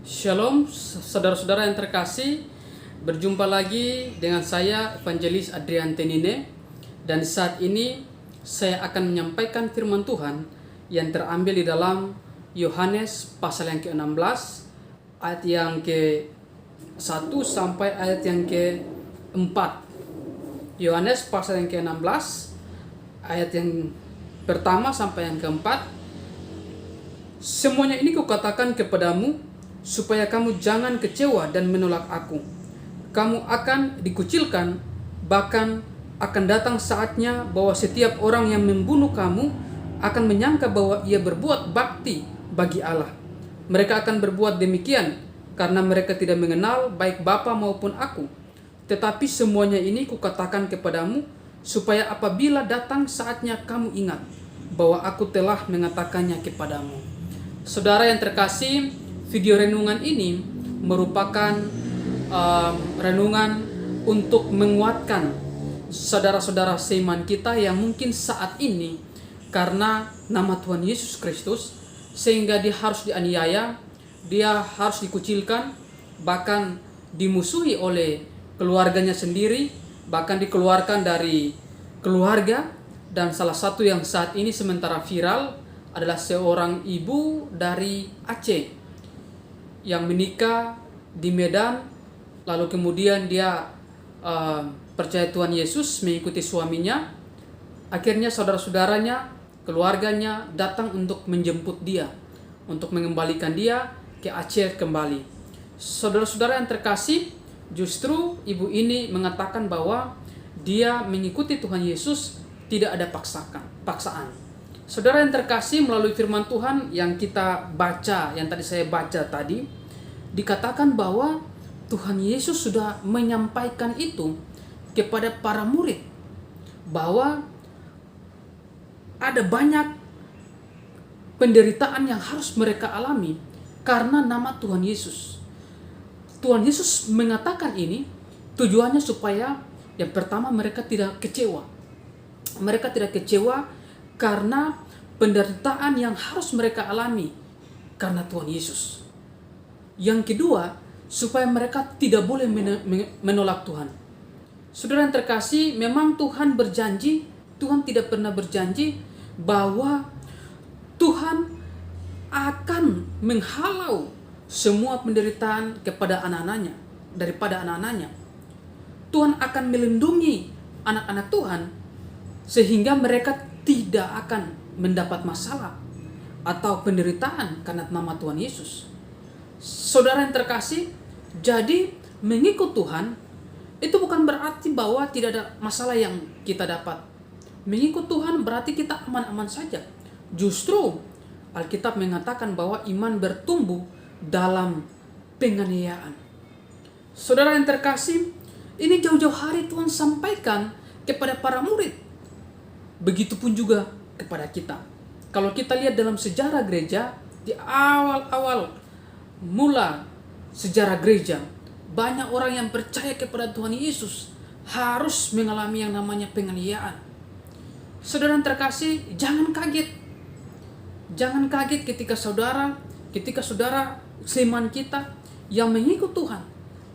Shalom, saudara-saudara yang terkasih. Berjumpa lagi dengan saya, Evangelis Adrian Tenine. Dan saat ini saya akan menyampaikan firman Tuhan yang terambil di dalam Yohanes pasal yang ke-16, ayat yang ke-1 sampai ayat yang ke-4. Yohanes pasal yang ke-16, ayat yang pertama sampai yang ke-4. Semuanya ini kukatakan kepadamu, supaya kamu jangan kecewa dan menolak aku. Kamu akan dikucilkan, bahkan akan datang saatnya bahwa setiap orang yang membunuh kamu akan menyangka bahwa ia berbuat bakti bagi Allah. Mereka akan berbuat demikian karena mereka tidak mengenal baik Bapa maupun aku. Tetapi semuanya ini kukatakan kepadamu, supaya apabila datang saatnya kamu ingat bahwa aku telah mengatakannya kepadamu. Saudara yang terkasih, video renungan ini merupakan renungan untuk menguatkan saudara-saudara seiman kita yang mungkin saat ini karena nama Tuhan Yesus Kristus sehingga dia harus dianiaya, dia harus dikucilkan, bahkan dimusuhi oleh keluarganya sendiri, bahkan dikeluarkan dari keluarga. Dan salah satu yang saat ini sementara viral adalah seorang ibu dari Aceh yang menikah di Medan, lalu kemudian dia percaya Tuhan Yesus, mengikuti suaminya. Akhirnya saudara-saudaranya, keluarganya datang untuk menjemput dia, untuk mengembalikan dia ke Aceh kembali. Saudara-saudara yang terkasih, justru ibu ini mengatakan bahwa dia mengikuti Tuhan Yesus tidak ada paksaan. Saudara yang terkasih, melalui firman Tuhan yang kita baca, yang tadi saya baca tadi, dikatakan bahwa Tuhan Yesus sudah menyampaikan itu kepada para murid, bahwa ada banyak penderitaan yang harus mereka alami karena nama Tuhan Yesus. Tuhan Yesus mengatakan ini tujuannya supaya yang pertama mereka tidak kecewa. Mereka tidak kecewa karena penderitaan yang harus mereka alami karena Tuhan Yesus. Yang kedua, supaya mereka tidak boleh menolak Tuhan. Saudara yang terkasih, memang Tuhan berjanji, Tuhan tidak pernah berjanji bahwa Tuhan akan menghalau semua penderitaan kepada anak-anaknya, daripada anak-anaknya. Tuhan akan melindungi anak-anak Tuhan sehingga mereka tidak akan mendapat masalah atau penderitaan karena nama Tuhan Yesus. Saudara yang terkasih, jadi mengikut Tuhan itu bukan berarti bahwa tidak ada masalah yang kita dapat. Mengikut Tuhan berarti kita aman-aman saja. Justru Alkitab mengatakan bahwa iman bertumbuh dalam penganiayaan. Saudara yang terkasih, ini jauh-jauh hari Tuhan sampaikan kepada para murid. Begitupun juga kepada kita. Kalau kita lihat dalam sejarah gereja, di awal-awal mula sejarah gereja, banyak orang yang percaya kepada Tuhan Yesus harus mengalami yang namanya penganiayaan. Saudara yang terkasih, jangan kaget. Jangan kaget ketika saudara seiman kita yang mengikut Tuhan,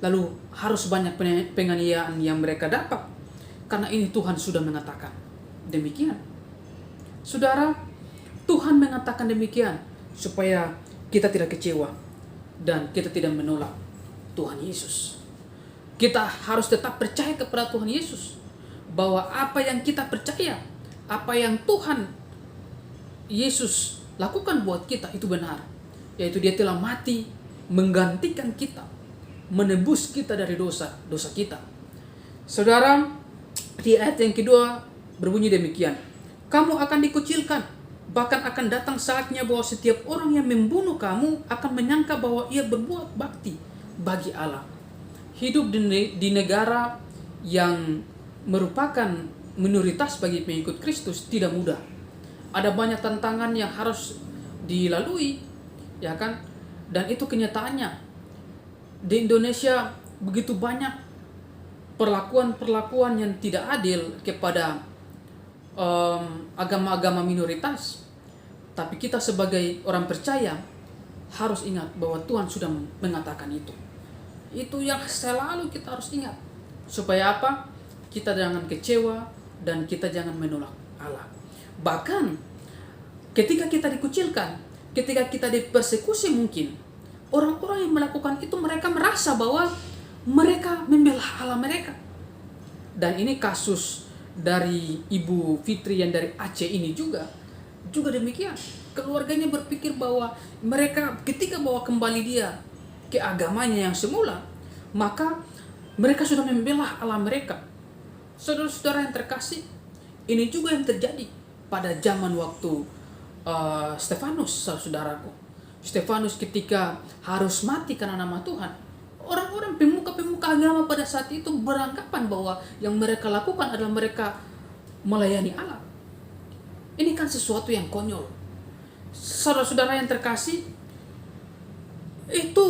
lalu harus banyak penganiayaan yang mereka dapat. Karena ini Tuhan sudah mengatakan demikian. Saudara, Tuhan mengatakan demikian supaya kita tidak kecewa dan kita tidak menolak Tuhan Yesus. Kita harus tetap percaya kepada Tuhan Yesus, bahwa apa yang kita percaya, apa yang Tuhan Yesus lakukan buat kita itu benar, yaitu dia telah mati menggantikan kita, menebus kita dari dosa kita. Saudara, di ayat yang kedua berbunyi demikian, kamu akan dikucilkan, bahkan akan datang saatnya bahwa setiap orang yang membunuh kamu akan menyangka bahwa ia berbuat bakti bagi Allah. Hidup di negara yang merupakan minoritas bagi pengikut Kristus tidak mudah. Ada banyak tantangan yang harus dilalui, ya kan? Dan itu kenyataannya. Di Indonesia begitu banyak perlakuan yang tidak adil kepada agama-agama minoritas. Tapi kita sebagai orang percaya harus ingat bahwa Tuhan sudah mengatakan itu. Itu yang selalu kita harus ingat. Supaya apa? Kita jangan kecewa dan kita jangan menolak Allah. Bahkan ketika kita dikucilkan, ketika kita dipersekusi mungkin, orang-orang yang melakukan itu mereka merasa bahwa mereka membela Allah mereka. Dan ini kasus dari Ibu Fitri yang dari Aceh ini juga demikian. Keluarganya berpikir bahwa mereka ketika bawa kembali dia ke agamanya yang semula, maka mereka sudah membela Allah mereka. Saudara-saudara yang terkasih, ini juga yang terjadi pada zaman waktu Stefanus, saudaraku. Stefanus ketika harus mati karena nama Tuhan, orang-orang pemuka-pemuka agama pada saat itu beranggapan bahwa yang mereka lakukan adalah mereka melayani Allah. Ini kan sesuatu yang konyol. Saudara-saudara yang terkasih, itu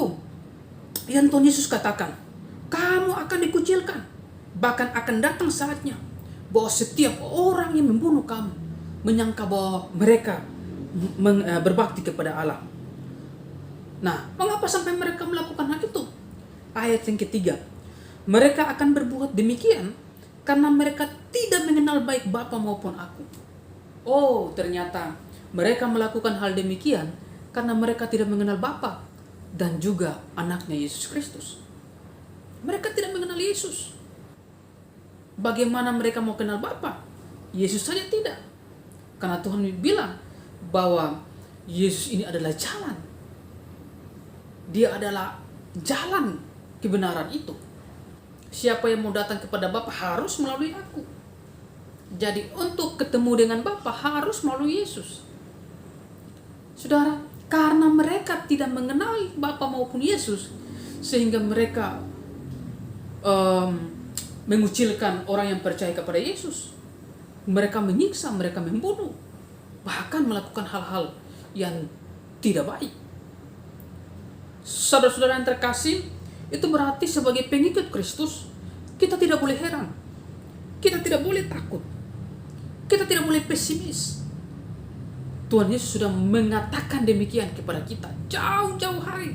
yang Tuhan Yesus katakan, kamu akan dikucilkan, bahkan akan datang saatnya bahwa setiap orang yang membunuh kamu menyangka bahwa mereka berbakti kepada Allah. Nah, mengapa sampai mereka melakukan hal itu? Ayat yang ketiga, mereka akan berbuat demikian karena mereka tidak mengenal baik Bapa maupun aku. Oh, ternyata mereka melakukan hal demikian karena mereka tidak mengenal Bapa dan juga anaknya Yesus Kristus. Mereka tidak mengenal Yesus. Bagaimana mereka mau kenal Bapa? Yesus saja tidak. Karena Tuhan bilang bahwa Yesus ini adalah jalan. Dia adalah jalan kebenaran itu. Siapa yang mau datang kepada Bapa harus melalui aku. Jadi untuk ketemu dengan Bapa harus melalui Yesus. Saudara, karena mereka tidak mengenal Bapa maupun Yesus, sehingga mereka mengucilkan orang yang percaya kepada Yesus. Mereka menyiksa, mereka membunuh, bahkan melakukan hal-hal yang tidak baik. Saudara-saudara yang terkasih, itu berarti sebagai pengikut Kristus, kita tidak boleh heran, kita tidak boleh takut, kita tidak boleh pesimis. Tuhan Yesus sudah mengatakan demikian kepada kita jauh-jauh hari.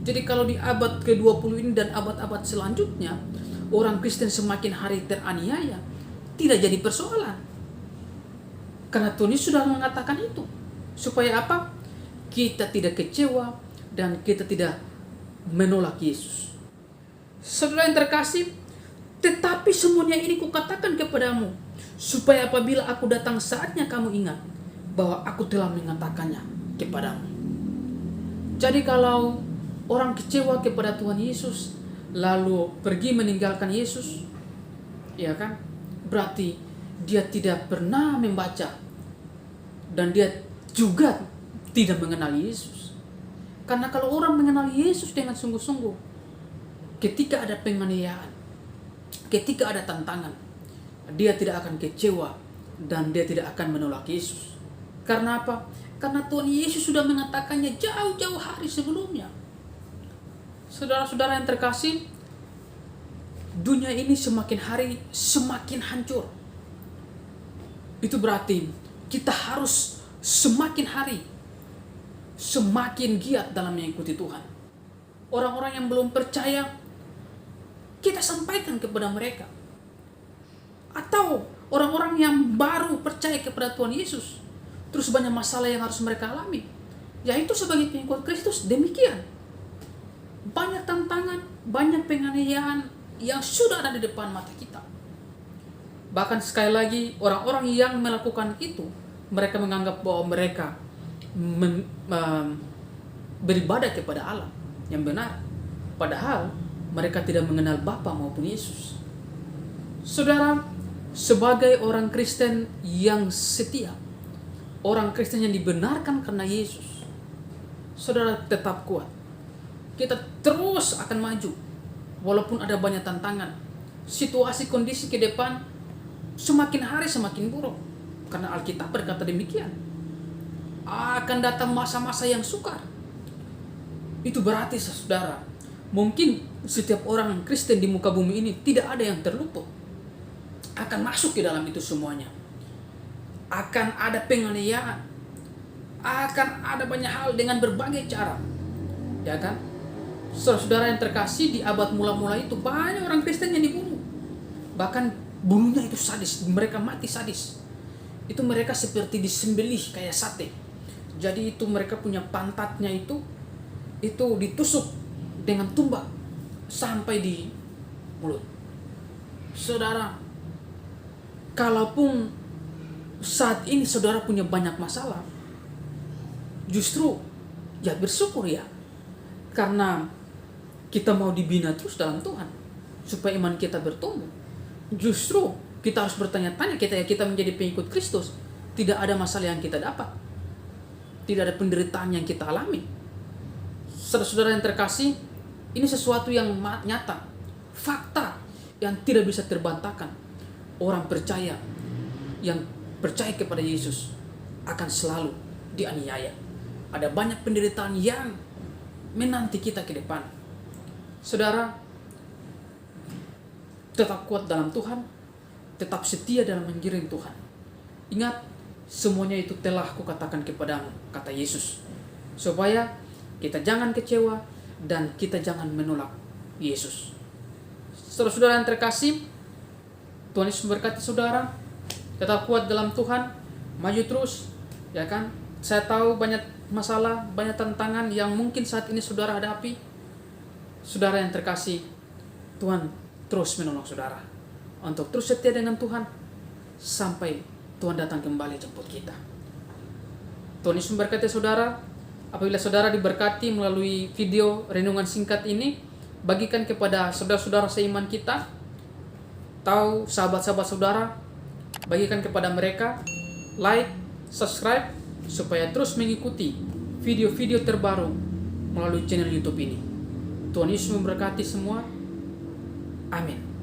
Jadi kalau di abad ke-20 ini dan abad-abad selanjutnya, orang Kristen semakin hari teraniaya, tidak jadi persoalan. Karena Tuhan Yesus sudah mengatakan itu. Supaya apa? Kita tidak kecewa dan kita tidak menolak Yesus. Saudara yang terkasih, tetapi semuanya ini kukatakan kepadamu, supaya apabila aku datang saatnya kamu ingat bahwa aku telah mengatakannya kepadamu. Jadi kalau orang kecewa kepada Tuhan Yesus lalu pergi meninggalkan Yesus, ya kan? Berarti dia tidak pernah membaca dan dia juga tidak mengenal Yesus. Karena kalau orang mengenal Yesus dengan sungguh-sungguh, ketika ada penganiayaan, ketika ada tantangan, dia tidak akan kecewa dan dia tidak akan menolak Yesus. Karena apa? Karena Tuhan Yesus sudah mengatakannya jauh-jauh hari sebelumnya. Saudara-saudara yang terkasih, dunia ini semakin hari semakin hancur. Itu berarti kita harus semakin hari semakin giat dalam mengikuti Tuhan. Orang-orang yang belum percaya, kita sampaikan kepada mereka. Atau orang-orang yang baru percaya kepada Tuhan Yesus, terus banyak masalah yang harus mereka alami. Yaitu sebagai pengikut Kristus demikian. Banyak tantangan, banyak penganiayaan yang sudah ada di depan mata kita. Bahkan sekali lagi, orang-orang yang melakukan itu, mereka menganggap bahwa mereka beribadah kepada Allah yang benar. Padahal mereka tidak mengenal Bapa maupun Yesus. Saudara, sebagai orang Kristen yang setia, orang Kristen yang dibenarkan karena Yesus, saudara tetap kuat. Kita terus akan maju walaupun ada banyak tantangan. Situasi kondisi ke depan semakin hari semakin buruk, karena Alkitab berkata demikian. Akan datang masa-masa yang sukar. Itu berarti saudara, mungkin setiap orang Kristen di muka bumi ini tidak ada yang terluput, akan masuk ke dalam itu semuanya. Akan ada penganiayaan, akan ada banyak hal dengan berbagai cara, ya kan? Saudara-saudara yang terkasih, di abad mula-mula itu banyak orang Kristen yang dibunuh. Bahkan bunuhnya itu sadis, mereka mati sadis. Itu mereka seperti disembelih kayak sate. Jadi itu mereka punya pantatnya itu ditusuk dengan tumbak sampai di mulut. Saudara, kalaupun saat ini saudara punya banyak masalah, justru ya bersyukur ya, karena kita mau dibina terus dalam Tuhan supaya iman kita bertumbuh. Justru kita harus bertanya-tanya, kita menjadi pengikut Kristus, tidak ada masalah yang kita dapat, tidak ada penderitaan yang kita alami. Saudara-saudara yang terkasih, ini sesuatu yang nyata, fakta yang tidak bisa terbantahkan. Orang percaya yang percaya kepada Yesus akan selalu dianiaya. Ada banyak penderitaan yang menanti kita ke depan. Saudara, tetap kuat dalam Tuhan, tetap setia dalam mengiring Tuhan. Ingat, semuanya itu telah kukatakan kepadamu, kata Yesus, supaya kita jangan kecewa dan kita jangan menolak Yesus. Saudara-saudara yang terkasih, Tuhan Yesus memberkati saudara. Tetap kuat dalam Tuhan, maju terus, ya kan? Saya tahu banyak masalah, banyak tantangan yang mungkin saat ini saudara hadapi. Saudara yang terkasih, Tuhan terus menolong saudara untuk terus setia dengan Tuhan sampai Tuhan datang kembali jemput kita. Tuhan Yesus memberkati saudara. Apabila saudara diberkati melalui video renungan singkat ini, bagikan kepada saudara-saudara seiman kita, tahu sahabat-sahabat saudara, bagikan kepada mereka, like, subscribe, supaya terus mengikuti video-video terbaru melalui channel YouTube ini. Tuhan Yesus memberkati semua. Amin.